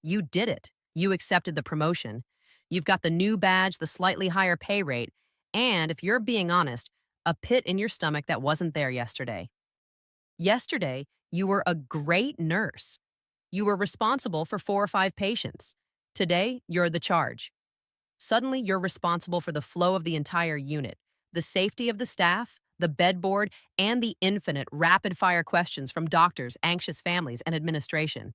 You did it. You accepted the promotion. You've got the new badge, the slightly higher pay rate, and if you're being honest, a pit in your stomach that wasn't there yesterday. Yesterday, you were a great nurse. You were responsible for 4 or 5 patients. Today, you're the charge. Suddenly, you're responsible for the flow of the entire unit, the safety of the staff, the bedboard, and the infinite rapid fire questions from doctors, anxious families, and administration.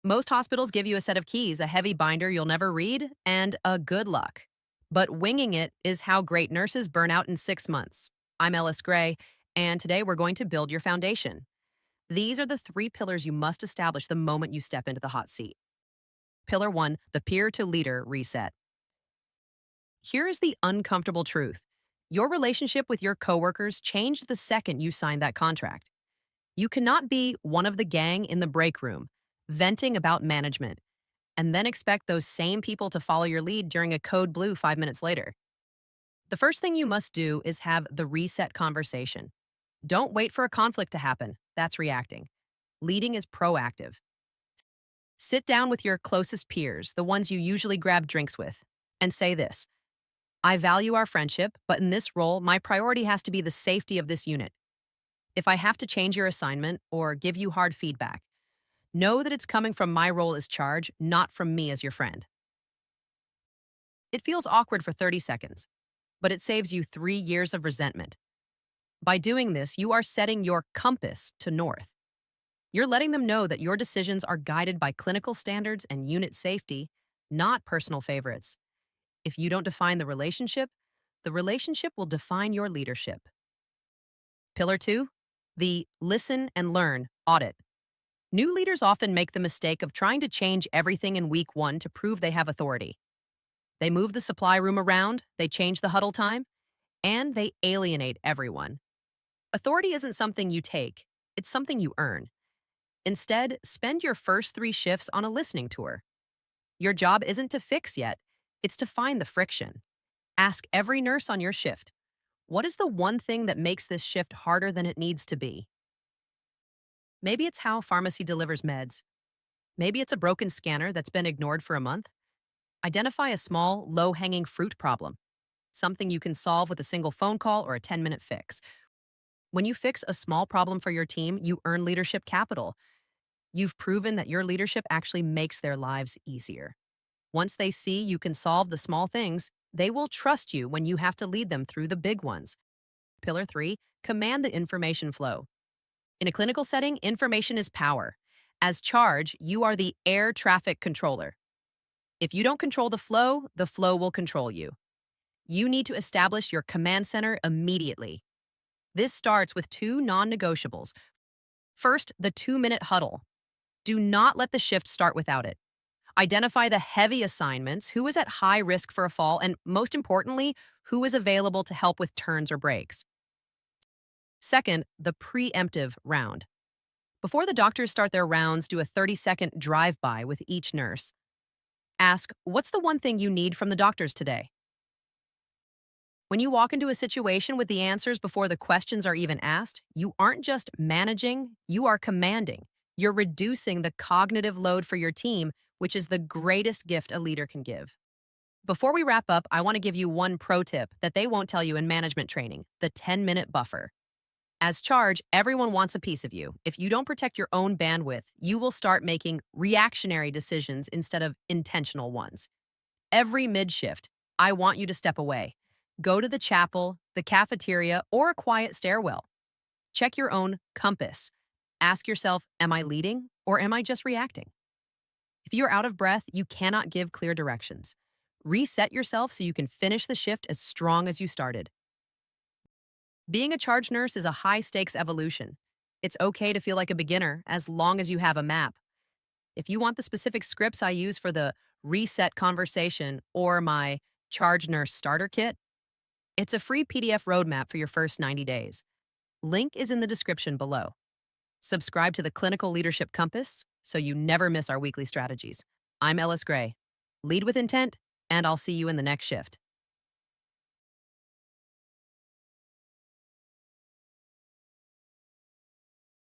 Most hospitals give you a set of keys, a heavy binder you'll never read, and a good luck. But winging it is how great nurses burn out in 6 months. I'm Ellis Grey, and today we're going to build your foundation. These are the 3 pillars you must establish the moment you step into the hot seat. Pillar 1, the peer to leader reset. Here is the uncomfortable truth. Your relationship with your coworkers changed the second you signed that contract. You cannot be one of the gang in the break room, venting about management, and then expect those same people to follow your lead during a code blue 5 minutes later. The first thing you must do is have the reset conversation. Don't wait for a conflict to happen. That's reacting. Leading is proactive. Sit down with your closest peers, the ones you usually grab drinks with, and say this: I value our friendship, but in this role, my priority has to be the safety of this unit. If I have to change your assignment or give you hard feedback, know that it's coming from my role as charge, not from me as your friend. It feels awkward for 30 seconds, but it saves you 3 years of resentment. By doing this, you are setting your compass to north. You're letting them know that your decisions are guided by clinical standards and unit safety, not personal favorites. If you don't define the relationship will define your leadership. Pillar 2, the listen and learn audit. New leaders often make the mistake of trying to change everything in week 1 to prove they have authority. They move the supply room around, they change the huddle time, and they alienate everyone. Authority isn't something you take, it's something you earn. Instead, spend your first 3 shifts on a listening tour. Your job isn't to fix yet, it's to find the friction. Ask every nurse on your shift, what is the one thing that makes this shift harder than it needs to be? Maybe it's how pharmacy delivers meds. Maybe it's a broken scanner that's been ignored for a month. Identify a small, low-hanging fruit problem, something you can solve with a single phone call or a 10-minute fix. When you fix a small problem for your team, you earn leadership capital. You've proven that your leadership actually makes their lives easier. Once they see you can solve the small things, they will trust you when you have to lead them through the big ones. Pillar 3, command the information flow. In a clinical setting, information is power. As charge, you are the air traffic controller. If you don't control the flow will control you. You need to establish your command center immediately. This starts with 2 non-negotiables. First, the 2-minute huddle. Do not let the shift start without it. Identify the heavy assignments, who is at high risk for a fall, and most importantly, who is available to help with turns or breaks. Second, the pre-emptive round. Before the doctors start their rounds, do a 30-second drive-by with each nurse. Ask, what's the one thing you need from the doctors today? When you walk into a situation with the answers before the questions are even asked, you aren't just managing, you are commanding. You're reducing the cognitive load for your team, which is the greatest gift a leader can give. Before we wrap up, I want to give you one pro tip that they won't tell you in management training, the 10-minute buffer. As charge, everyone wants a piece of you. If you don't protect your own bandwidth, you will start making reactionary decisions instead of intentional ones. Every mid-shift, I want you to step away. Go to the chapel, the cafeteria, or a quiet stairwell. Check your own compass. Ask yourself, am I leading or am I just reacting? If you're out of breath, you cannot give clear directions. Reset yourself so you can finish the shift as strong as you started. Being a charge nurse is a high-stakes evolution. It's okay to feel like a beginner as long as you have a map. If you want the specific scripts I use for the reset conversation or my charge nurse starter kit, it's a free PDF roadmap for your first 90 days. Link is in the description below. Subscribe to the Clinical Leadership Compass so you never miss our weekly strategies. I'm Ellis Grey. Lead with intent, and I'll see you in the next shift.